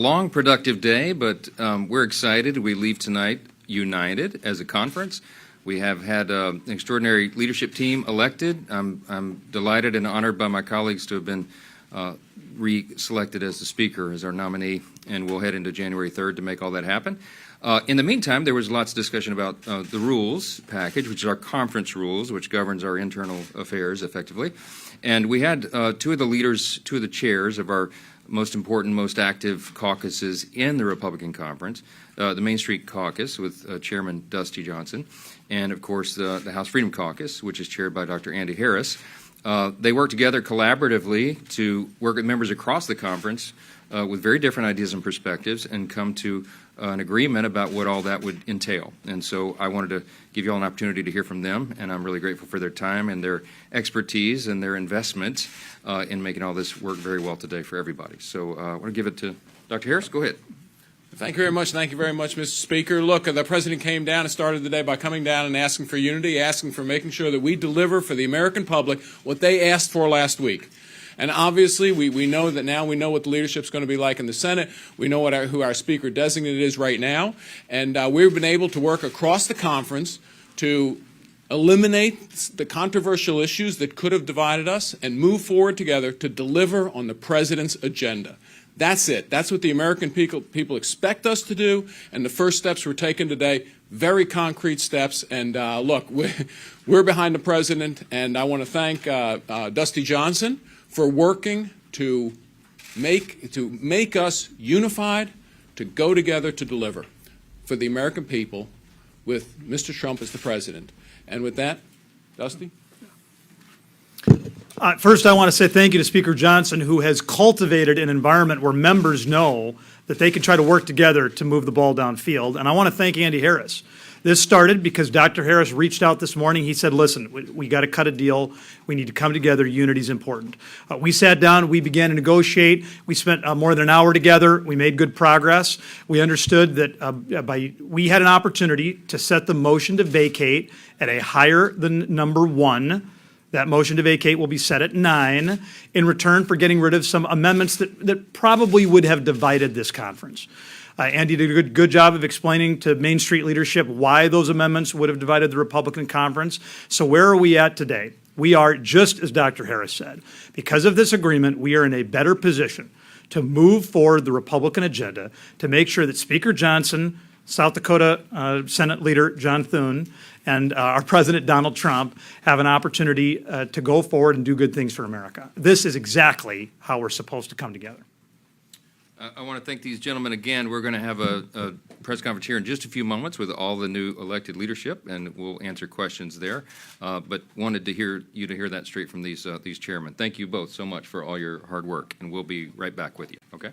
Long, productive day, but we're excited. We leave tonight united as a conference. We have had an extraordinary leadership team elected. I'm delighted and honored by my colleagues to have been re-selected as the Speaker, as our nominee, and we'll head into January 3rd to make all that happen. In the meantime, there was lots of discussion about the rules package, which is our conference rules, which governs our internal affairs effectively. And we had two of the chairs of our most important, most active caucuses in the Republican Conference, the Main Street Caucus with Chairman Dusty Johnson, and of course the House Freedom Caucus, which is chaired by Dr. Andy Harris. They work together collaboratively to work with members across the conference with very different ideas and perspectives and come to an agreement about what all that would entail. And so I wanted to give you all an opportunity to hear from them, and I'm really grateful for their time and their expertise and their investment in making all this work very well today for everybody. So I want to give it to Dr. Harris. Go ahead. Thank you very much. Thank you very much, Mr. Speaker. Look, the President came down and started the day by coming down and asking for unity, asking for making sure that we deliver for the American public what they asked for last week. And obviously, we know that now we know what the leadership is going to be like in the Senate. We know who our Speaker designate is right now. And we've been able to work across the conference to eliminate the controversial issues that could have divided us and move forward together to deliver on the President's agenda. That's it. That's what the American people expect us to do. And the first steps we're taking today, very concrete steps. And look, we're behind the President. And I want to thank Dusty Johnson for working to make us unified, to go together to deliver for the American people with Mr. Trump as the President. And with that, Dusty? First, I want to say thank you to Speaker Johnson, who has cultivated an environment where members know that they can try to work together to move the ball downfield. And I want to thank Andy Harris. This started because Dr. Harris reached out this morning. He said, listen, we got to cut a deal. We need to come together. Unity is important. We sat down. We began to negotiate. We spent more than an hour together. We made good progress. We understood that we had an opportunity to set the motion to vacate at a higher than number 1. That motion to vacate will be set at 9 in return for getting rid of some amendments that probably would have divided this conference. Andy did a good job of explaining to Main Street leadership why those amendments would have divided the Republican conference. So where are we at today? We are, just as Dr. Harris said, because of this agreement, we are in a better position to move forward the Republican agenda to make sure that Speaker Johnson, South Dakota Senate Leader John Thune, and our President Donald Trump have an opportunity to go forward and do good things for America. This is exactly how we're supposed to come together. I want to thank these gentlemen again. We're going to have a press conference here in just a few moments with all the new elected leadership, and we'll answer questions there. But wanted to hear that straight from these chairmen. Thank you both so much for all your hard work, and we'll be right back with you. Okay.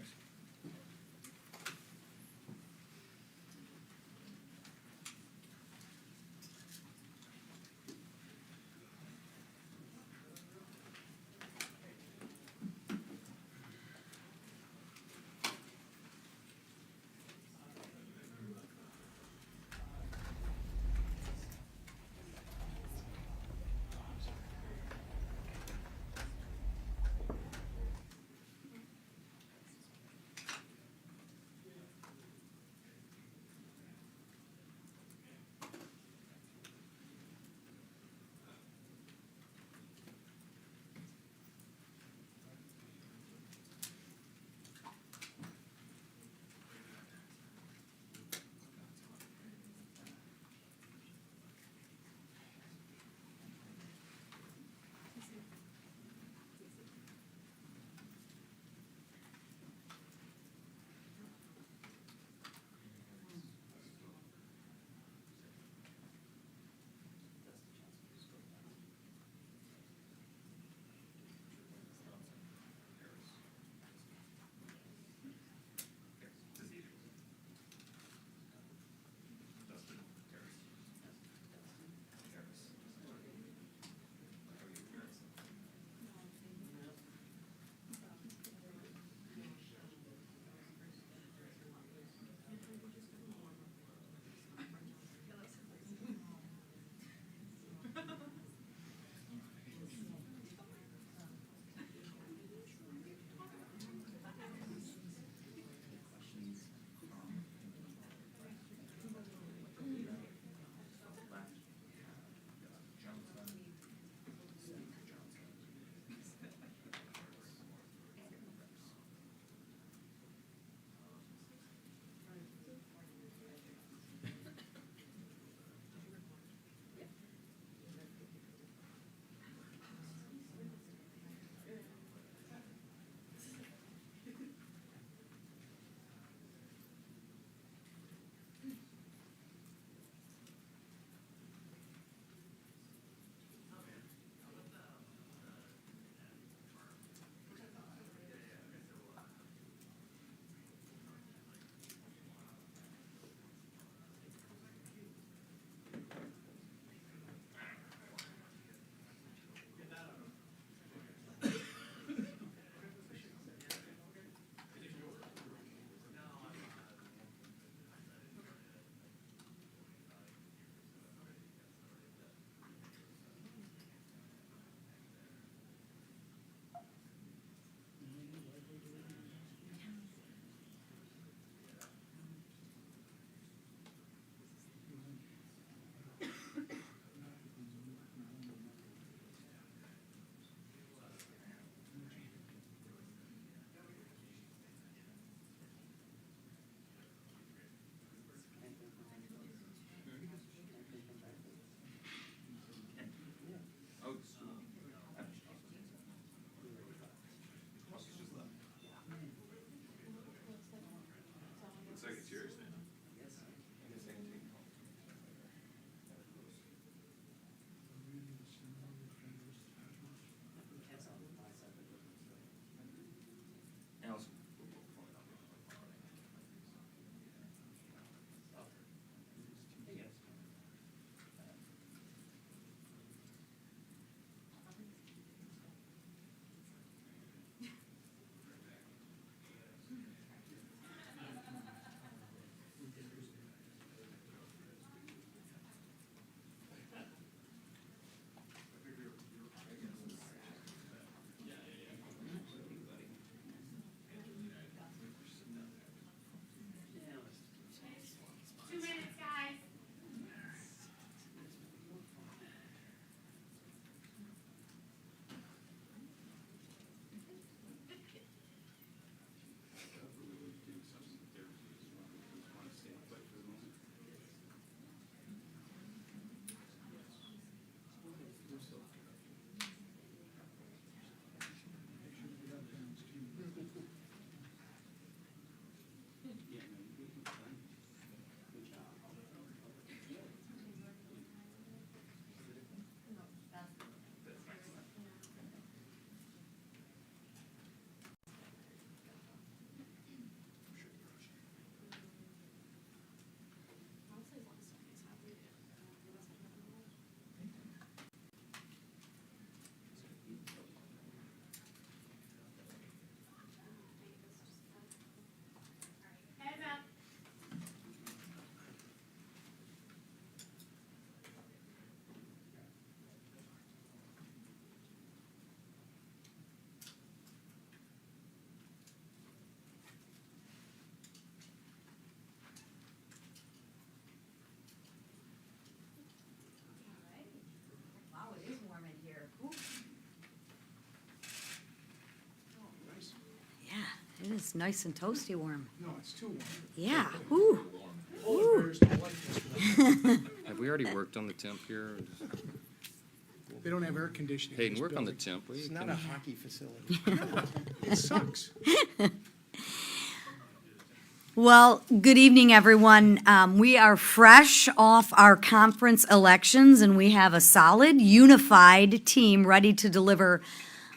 it's nice and toasty warm. No, it's too warm. Yeah, ooh. Polar bears don't like this. Have we already worked on the temp here? They don't have air conditioning. in Hayden, this work on the building. temp, will you? It's not a hockey facility. It sucks. Well, good evening, everyone. We are fresh off our conference elections, and we have a solid, unified team ready to deliver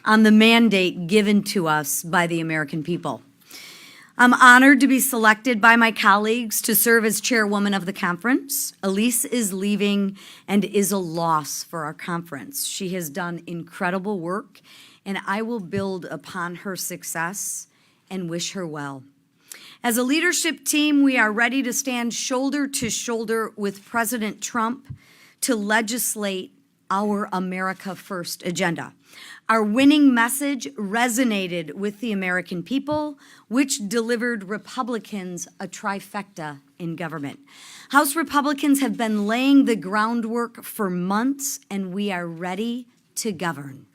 on the mandate given to us by the American people. I'm honored to be selected by my colleagues to serve as chairwoman of the conference. Elise is leaving and is a loss for our conference. She has done incredible work, and I will build upon her success and wish her well. As a leadership team, we are ready to stand shoulder to shoulder with President Trump to legislate our America First agenda. Our winning message resonated with the American people, which delivered Republicans a trifecta in government. House Republicans have been laying the groundwork for months, and we are ready to govern.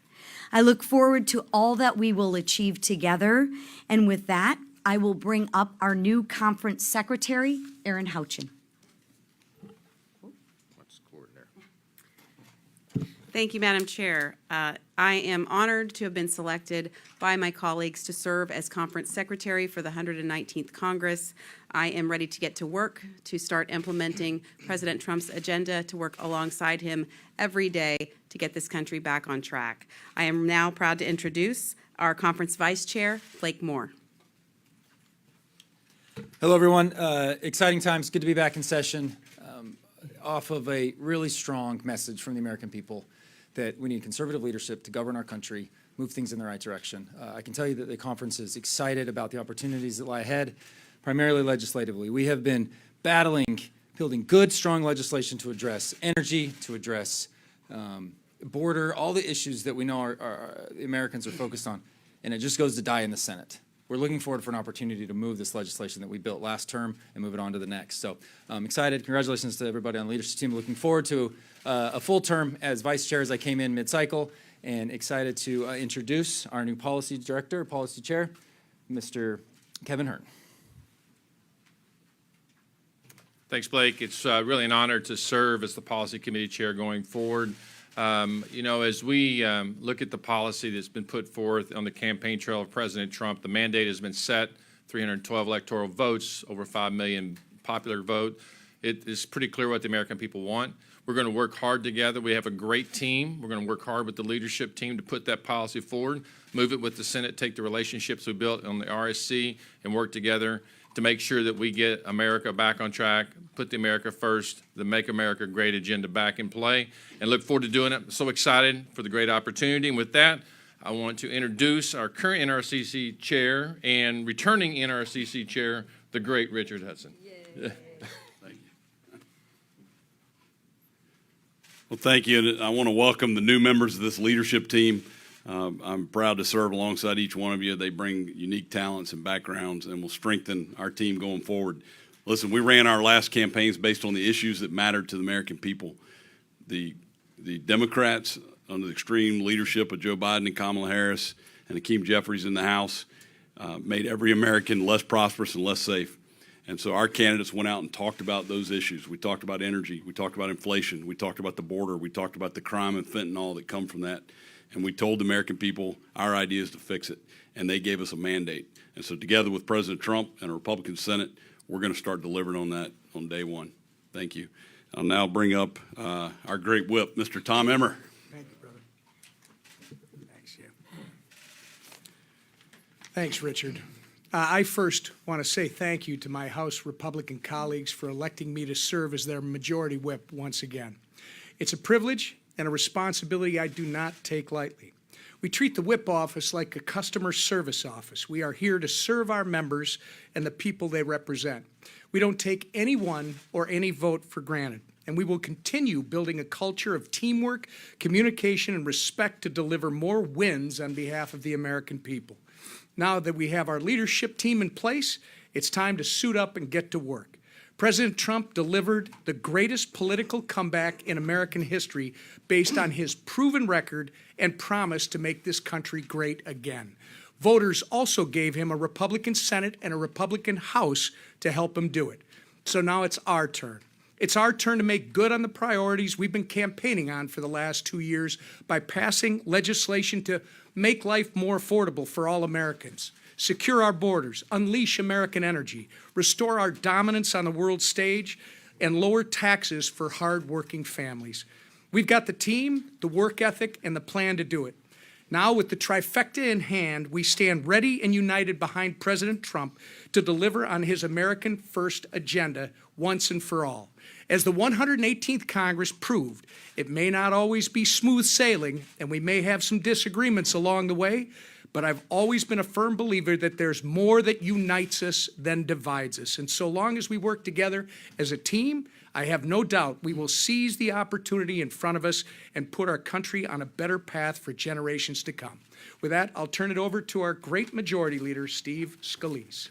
I look forward to all that we will achieve together, and with that, I will bring up our new conference secretary, Aaron Houchin. Thank you, Madam Chair. I am honored to have been selected by my colleagues to serve as Conference Secretary for the 119th Congress. I am ready to get to work, to start implementing President Trump's agenda, to work alongside him every day to get this country back on track. I am now proud to introduce our Conference Vice Chair, Blake Moore. Hello, everyone. Exciting times. Good to be back in session off of a really strong message from the American people that we need conservative leadership to govern our country, move things in the right direction. I can tell you that the conference is excited about the opportunities that lie ahead, primarily legislatively. We have been battling, building good, strong legislation to address energy, to address border, all the issues that we know our Americans are focused on, and it just goes to die in the Senate. We're looking forward for an opportunity to move this legislation that we built last term and move it on to the next. So I'm excited. Congratulations to everybody on the leadership team. Looking forward to a full term as vice chair as I came in mid-cycle, and excited to introduce our new policy director, policy chair, Mr. Kevin Hern. Thanks, Blake. It's really an honor to serve as the policy committee chair going forward. You know, as we look at the policy that's been put forth on the campaign trail of President Trump, the mandate has been set, 312 electoral votes, over 5 million popular vote. It is pretty clear what the American people want. We're going to work hard together. We have a great team. We're going to work hard with the leadership team to put that policy forward, move it with the Senate, take the relationships we built on the RSC, and work together to make sure that we get America back on track, put the America First, the Make America Great agenda back in play, and look forward to doing it. I'm so excited for the great opportunity. And with that, I want to introduce our current NRCC chair and returning NRCC chair, the great Richard Hudson. Well, thank you. And I want to welcome the new members of this leadership team. I'm proud to serve alongside each one of you. They bring unique talents and backgrounds and will strengthen our team going forward. Listen, we ran our last campaigns based on the issues that mattered to the American people. The Democrats, under the extreme leadership of Joe Biden and Kamala Harris and Hakeem Jeffries in the House, made every American less prosperous and less safe. And so our candidates went out and talked about those issues. We talked about energy. We talked about inflation. We talked about the border. We talked about the crime and fentanyl that come from that. And we told the American people our idea is to fix it. And they gave us a mandate. And so together with President Trump and a Republican Senate, we're going to start delivering on that on day one. Thank you. I'll now bring up our great whip, Mr. Tom Emmer. Thank you, brother. Thanks, yeah. Thanks, Richard. I first want to say thank you to my House Republican colleagues for electing me to serve as their majority whip once again. It's a privilege and a responsibility I do not take lightly. We treat the whip office like a customer service office. We are here to serve our members and the people they represent. We don't take anyone or any vote for granted, and we will continue building a culture of teamwork, communication, and respect to deliver more wins on behalf of the American people. Now that we have our leadership team in place, it's time to suit up and get to work. President Trump delivered the greatest political comeback in American history based on his proven record and promise to make this country great again. Voters also gave him a Republican Senate and a Republican House to help him do it. So now it's our turn. It's our turn to make good on the priorities we've been campaigning on for the last 2 years by passing legislation to make life more affordable for all Americans, secure our borders, unleash American energy, restore our dominance on the world stage, and lower taxes for hard-working families. We've got the team, the work ethic, and the plan to do it. Now, with the trifecta in hand, we stand ready and united behind President Trump to deliver on his American First agenda once and for all. As the 118th Congress proved, it may not always be smooth sailing, and we may have some disagreements along the way, but I've always been a firm believer that there's more that unites us than divides us. And so long as we work together as a team, I have no doubt we will seize the opportunity in front of us and put our country on a better path for generations to come. With that, I'll turn it over to our great majority leader, Steve Scalise.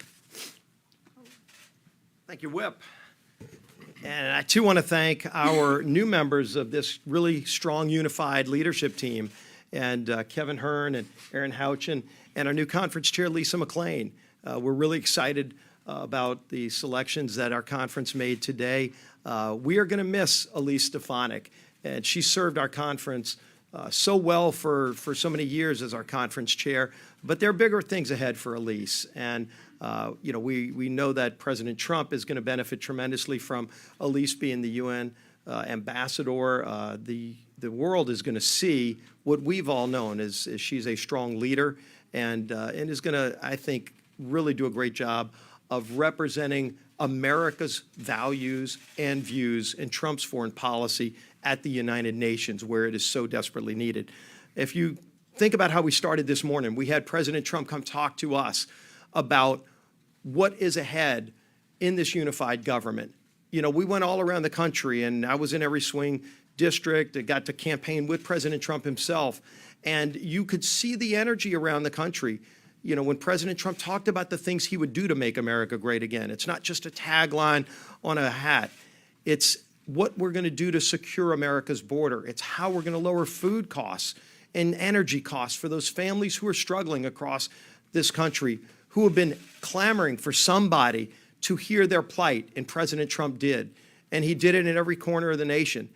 Thank you, Whip. And I, too, want to thank our new members of this really strong, unified leadership team, and Kevin Hearn and Aaron Houchin, and our new conference chair, Lisa McClain. We're really excited about the selections that our conference made today. We are going to miss Elise Stefanik, and she served our conference so well for so many years as our conference chair, but there are bigger things ahead for Elise. And we know that President Trump is going to benefit tremendously from Elise being the UN ambassador. The world is going to see what we've all known is she's a strong leader and is going to, I think, really do a great job of representing America's values and views in Trump's foreign policy at the United Nations, where it is so desperately needed. If you think about how we started this morning, we had President Trump come talk to us about what is ahead in this unified government. You know, we went all around the country, and I was in every swing district. I got to campaign with President Trump himself, and you could see the energy around the country. You know, when President Trump talked about the things he would do to make America great again, it's not just a tagline on a hat. It's what we're going to do to secure America's border. It's how we're going to lower food costs and energy costs for those families who are struggling across this country, who have been clamoring for somebody to hear their plight, and President Trump did. And he did it in every corner of the nation.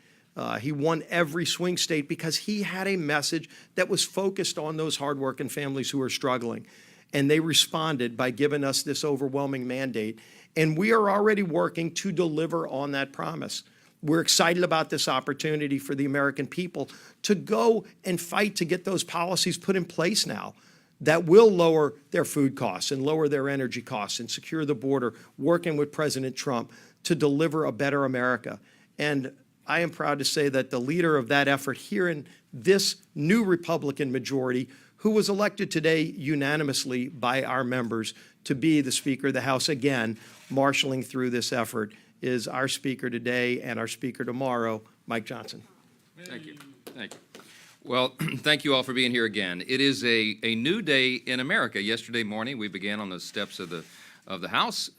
He won every swing state because he had a message that was focused on those hardworking families who are struggling. And they responded by giving us this overwhelming mandate. And we are already working to deliver on that promise. We're excited about this opportunity for the American people to go and fight to get those policies put in place now that will lower their food costs and lower their energy costs and secure the border, working with President Trump to deliver a better America. And I am proud to say that the leader of that effort here in this new Republican majority, who was elected today unanimously by our members to be the Speaker of the House again, marshaling through this effort, is our Speaker today and our Speaker tomorrow, Mike Johnson. Thank you. Thank you. Well, thank you all for being here again. It is a new day in America. Yesterday morning, we began on the steps of the House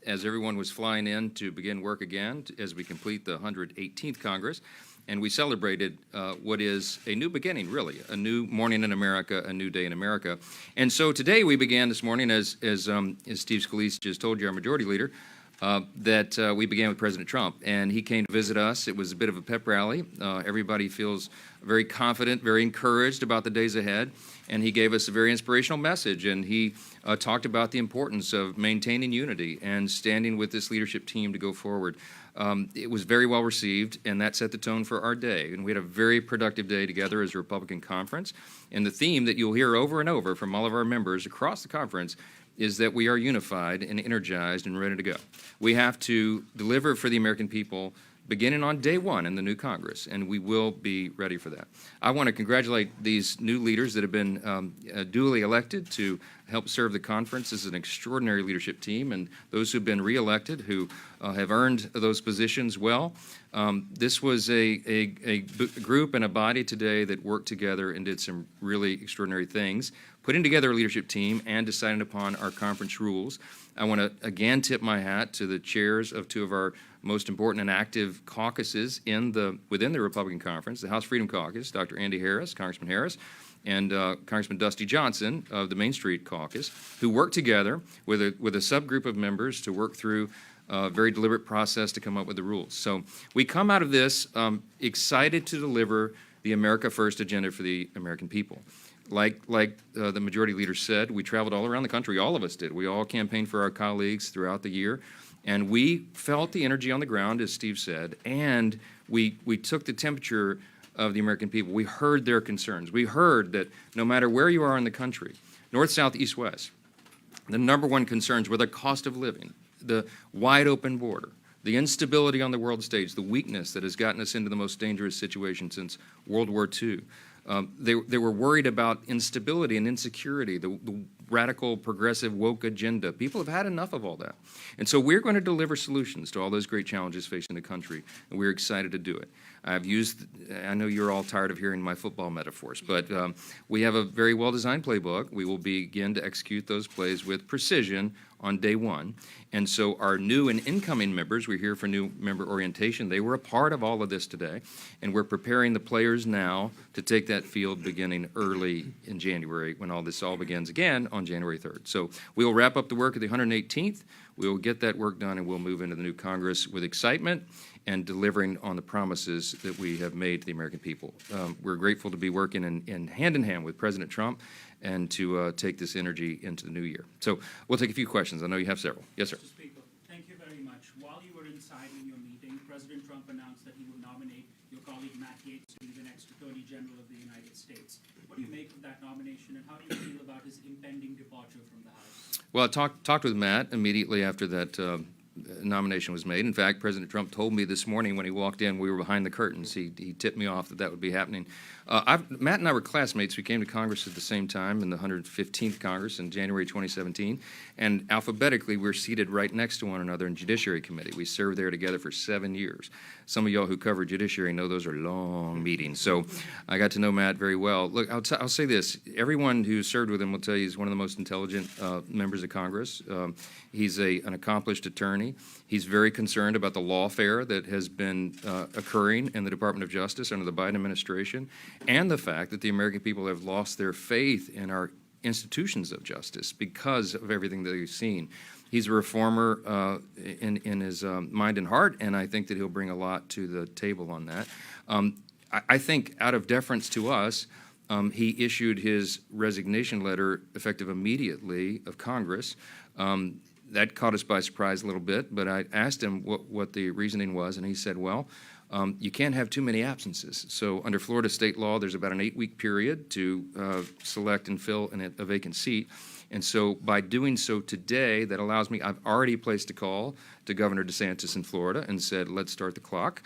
as everyone was flying in to begin work again as we complete the 118th Congress. And we celebrated what is a new beginning, really, a new morning in America, a new day in America. And so today we began this morning, as Steve Scalise just told you, our majority leader, that we began with President Trump. And he came to visit us. It was a bit of a pep rally. Everybody feels very confident, very encouraged about the days ahead. And he gave us a very inspirational message. And he talked about the importance of maintaining unity and standing with this leadership team to go forward. It was very well received, and that set the tone for our day. And we had a very productive day together as a Republican conference. And the theme that you'll hear over and over from all of our members across the conference is that we are unified and energized and ready to go. We have to deliver for the American people beginning on day one in the new Congress, and we will be ready for that. I want to congratulate these new leaders that have been duly elected to help serve the conference. This is an extraordinary leadership team, and those who've been reelected who have earned those positions well. This was a group and a body today that worked together and did some really extraordinary things, putting together a leadership team and deciding upon our conference rules. I want to again tip my hat to the chairs of two of our most important and active caucuses within the Republican conference, the House Freedom Caucus, Dr. Andy Harris, Congressman Harris, and Congressman Dusty Johnson of the Main Street Caucus, who worked together with a subgroup of members to work through a very deliberate process to come up with the rules. So we come out of this excited to deliver the America First agenda for the American people. Like the majority leader said, we traveled all around the country. All of us did. We all campaigned for our colleagues throughout the year. And we felt the energy on the ground, as Steve said, and we took the temperature of the American people. We heard their concerns. We heard that no matter where you are in the country, north, south, east, west, the number one concerns were the cost of living, the wide open border, the instability on the world stage, the weakness that has gotten us into the most dangerous situation since World War II. They were worried about instability and insecurity, the radical, progressive, woke agenda. People have had enough of all that. And so we're going to deliver solutions to all those great challenges facing the country, and we're excited to do it. I know you're all tired of hearing my football metaphors, but we have a very well-designed playbook. We will begin to execute those plays with precision on day one. And so our new and incoming members, we're here for new member orientation. They were a part of all of this today, and we're preparing the players now to take that field beginning early in January when all this all begins again on January 3rd. So we will wrap up the work at the 118th. We will get that work done, and we'll move into the new Congress with excitement and delivering on the promises that we have made to the American people. We're grateful to be working in hand with President Trump and to take this energy into the new year. So we'll take a few questions. I know you have several. Yes, sir. Mr. Speaker, thank you very much. While you were inside in your meeting, President Trump announced that he will nominate your colleague Matt Gaetz to be the next Attorney General of the United States. What do you make of that nomination, and how do you feel about his impending departure from the House? Well, I talked with Matt immediately after that nomination was made. In fact, President Trump told me this morning when he walked in, we were behind the curtains. He tipped me off that would be happening. Matt and I were classmates. We came to Congress at the same time in the 115th Congress in January 2017. And alphabetically, we're seated right next to one another in Judiciary Committee. We served there together for 7 years. Some of y'all who cover Judiciary know those are long meetings. So I got to know Matt very well. Look, I'll say this. Everyone who served with him will tell you he's one of the most intelligent members of Congress. He's an accomplished attorney. He's very concerned about the lawfare that has been occurring in the Department of Justice under the Biden administration, and the fact that the American people have lost their faith in our institutions of justice because of everything that they've seen. He's a reformer in his mind and heart, and I think that he'll bring a lot to the table on that. I think out of deference to us, he issued his resignation letter effective immediately of Congress. That caught us by surprise a little bit, but I asked him what the reasoning was, and he said, well, you can't have too many absences. So under Florida state law, there's about an 8-week period to select and fill a vacant seat. And so by doing so today, that allows me, I've already placed a call to Governor DeSantis in Florida and said, let's start the clock.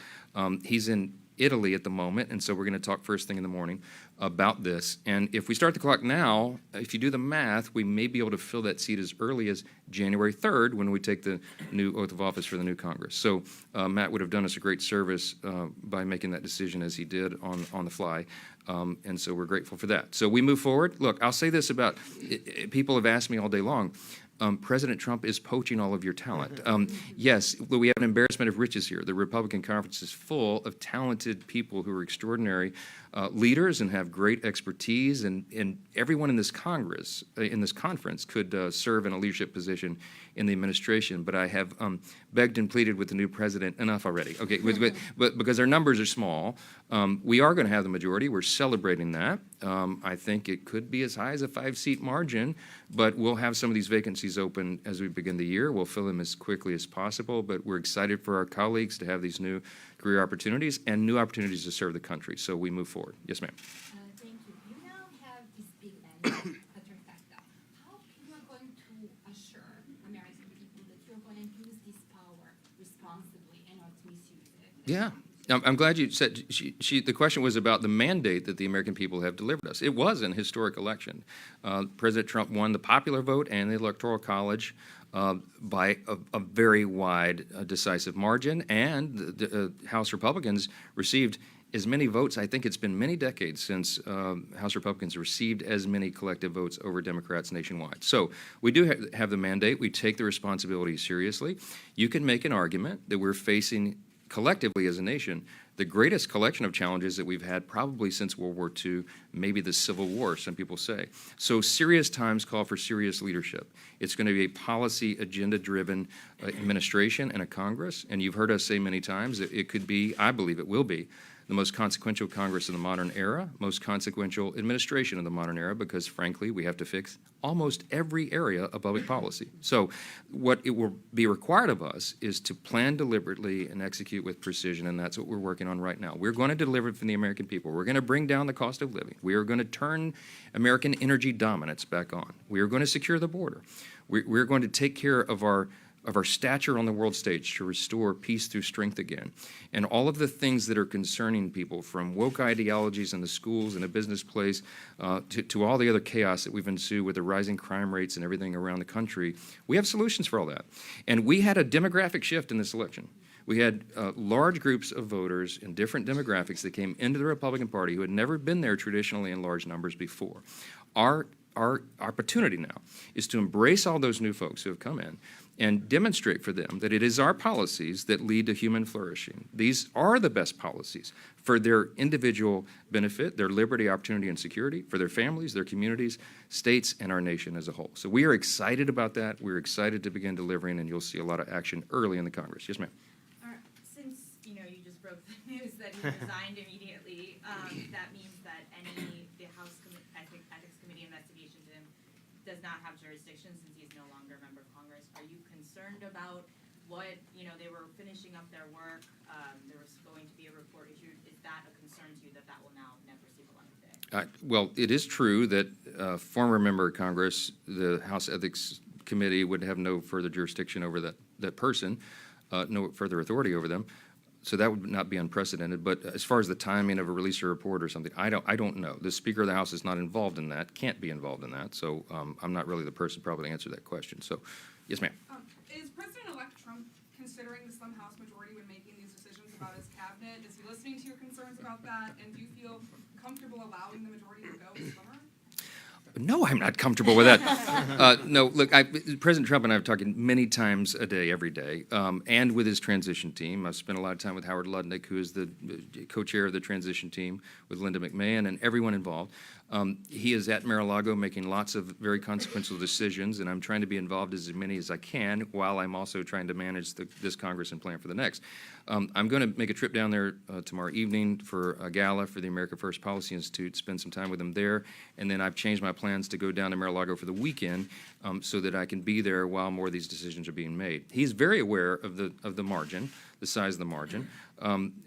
He's in Italy at the moment, and so we're going to talk first thing in the morning about this. And if we start the clock now, if you do the math, we may be able to fill that seat as early as January 3rd when we take the new oath of office for the new Congress. So Matt would have done us a great service by making that decision as he did on the fly. And so we're grateful for that. So we move forward. Look, I'll say this about, people have asked me all day long, President Trump is poaching all of your talent. Yes, we have an embarrassment of riches here. The Republican conference is full of talented people who are extraordinary leaders and have great expertise, and everyone in this Congress, in this conference, could serve in a leadership position in the administration. But I have begged and pleaded with the new president, enough already. Okay, but because our numbers are small, we are going to have the majority. We're celebrating that. I think it could be as high as a 5-seat margin, but we'll have some of these vacancies open as we begin the year. We'll fill them as quickly as possible, but we're excited for our colleagues to have these new career opportunities and new opportunities to serve the country. So we move forward. Yes, ma'am. Thank you. You now have this big mandate, a trifecta. How you are going to assure American people that you're going to use this power responsibly and not misuse it? Yeah. I'm glad you said, the question was about the mandate that the American people have delivered us. It was an historic election. President Trump won the popular vote and the Electoral College by a very wide, decisive margin, and the House Republicans received as many votes. I think it's been many decades since House Republicans received as many collective votes over Democrats nationwide. So we do have the mandate. We take the responsibility seriously. You can make an argument that we're facing collectively as a nation the greatest collection of challenges that we've had probably since World War II, maybe the Civil War, some people say. So serious times call for serious leadership. It's going to be a policy agenda-driven administration and a Congress, and you've heard us say many times that it could be, I believe it will be, the most consequential Congress in the modern era, most consequential administration in the modern era, because frankly, we have to fix almost every area of public policy. So what it will be required of us is to plan deliberately and execute with precision, and that's what we're working on right now. We're going to deliver for the American people. We're going to bring down the cost of living. We are going to turn American energy dominance back on. We are going to secure the border. We're going to take care of our stature on the world stage to restore peace through strength again. And all of the things that are concerning people, from woke ideologies in the schools and the business place to all the other chaos that we've ensued with the rising crime rates and everything around the country, we have solutions for all that. And we had a demographic shift in this election. We had large groups of voters in different demographics that came into the Republican Party who had never been there traditionally in large numbers before. Our opportunity now is to embrace all those new folks who have come in and demonstrate for them that it is our policies that lead to human flourishing. These are the best policies for their individual benefit, their liberty, opportunity, and security, for their families, their communities, states, and our nation as a whole. So we are excited about that. We're excited to begin delivering, and you'll see a lot of action early in the Congress. Yes, ma'am. Since, you just broke the news that he resigned immediately, that means that the House Ethics Committee investigation to him does not have jurisdiction since he's no longer a member of Congress. Are you concerned about what, they were finishing up their work, there was going to be a report issued? Is that a concern to you that will now never see the light of day? Well, it is true that a former member of Congress, the House Ethics Committee, would have no further jurisdiction over that person, no further authority over them. So that would not be unprecedented. But as far as the timing of a release or report or something, I don't know. The Speaker of the House is not involved in that, can't be involved in that. So I'm not really the person probably to answer that question. So, yes, ma'am. Is President-elect Trump considering the Slim House majority when making these decisions about his cabinet? Is he listening to your concerns about that? And do you feel comfortable allowing the majority to go slimmer? No, I'm not comfortable with that. No, look, President Trump and I have talked many times a day, every day, and with his transition team. I've spent a lot of time with Howard Lutnick, who is the co-chair of the transition team, with Linda McMahon and everyone involved. He is at Mar-a-Lago making lots of very consequential decisions, and I'm trying to be involved as many as I can while I'm also trying to manage this Congress and plan for the next. I'm going to make a trip down there tomorrow evening for a gala for the America First Policy Institute, spend some time with them there, and then I've changed my plans to go down to Mar-a-Lago for the weekend so that I can be there while more of these decisions are being made. He's very aware of the margin, the size of the margin,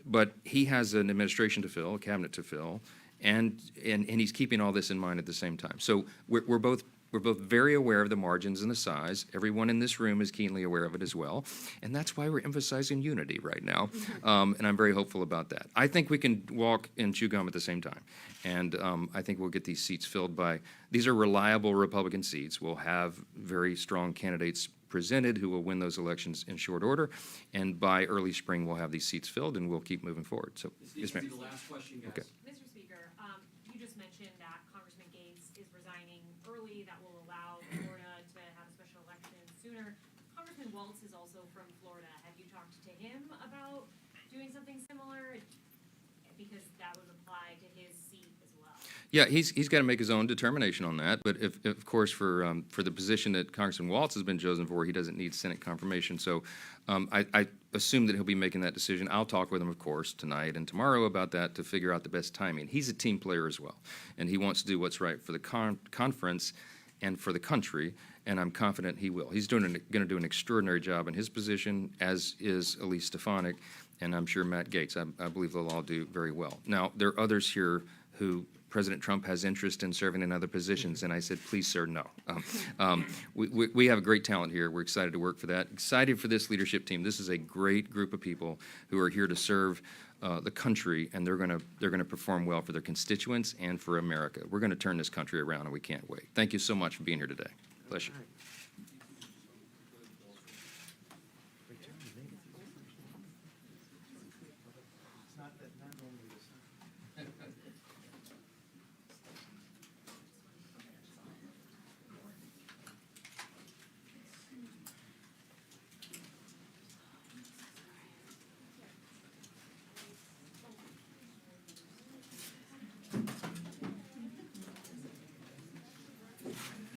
but he has an administration to fill, a cabinet to fill, and he's keeping all this in mind at the same time. So we're both very aware of the margins and the size. Everyone in this room is keenly aware of it as well, and that's why we're emphasizing unity right now, and I'm very hopeful about that. I think we can walk and chew gum at the same time, and I think we'll get these seats filled by, these are reliable Republican seats. We'll have very strong candidates presented who will win those elections in short order, and by early spring we'll have these seats filled, and we'll keep moving forward. So, yes, ma'am. The last question, guys. Okay. Mr. Speaker, you just mentioned that Congressman Gates is resigning early. That will allow Florida to have a special election sooner. Congressman Waltz is also from Florida. Have you talked to him about doing something similar? Because that would apply to his seat as well. Yeah, he's got to make his own determination on that. But if of course, for the position that Congressman Waltz has been chosen for, he doesn't need Senate confirmation. So I assume that he'll be making that decision. I'll talk with him, of course, tonight and tomorrow about that to figure out the best timing. He's a team player as well, and he wants to do what's right for the conference and for the country, and I'm confident he will. He's going to do an extraordinary job in his position, as is Elise Stefanik, and I'm sure Matt Gaetz. I believe they'll all do very well. Now, there are others here who President Trump has interest in serving in other positions, and I said, please, sir, no. We have a great talent here. We're excited to work for that, excited for this leadership team. This is a great group of people who are here to serve the country, and they're going to perform well for their constituents and for America. We're going to turn this country around, and we can't wait. Thank you so much for being here today. Bless you.